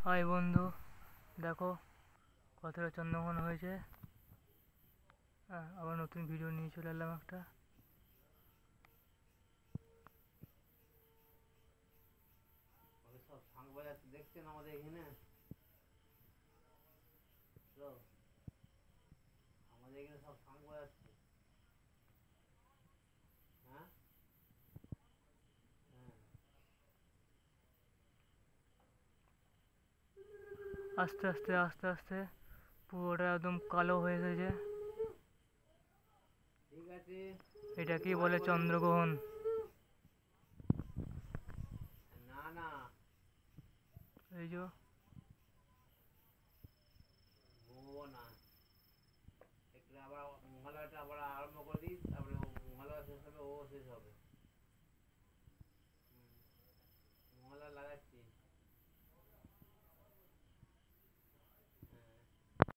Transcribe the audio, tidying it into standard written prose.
High বন্ধু, দেখো কতটা চন্দ্রগ্রহণ হয়েছে। আবার নতুন ভিডিও নিয়ে চলে এলাম একটা। সব শাঁখ বাজাচ্ছে দেখছেন আমাদের এখানে। হ্যালো, আমাদের এখানে সব শাঁখ বাজাচ্ছে। হ্যাঁ হ্যাঁ, আস্তে আস্তে আস্তে আস্তে পুরোটা একদম কালো হয়ে এসেছে। ঠিক আছে। এটাকেই বলে আরেকবার দেখি। চন্দ্রগ্রহণ। না না, এই যে ঘুমবো না। একটু আবার মহালয়াটা আবার আরম্ভ করে দিই, তারপরে মহালয়া শেষ হবে, ও শেষ হবে।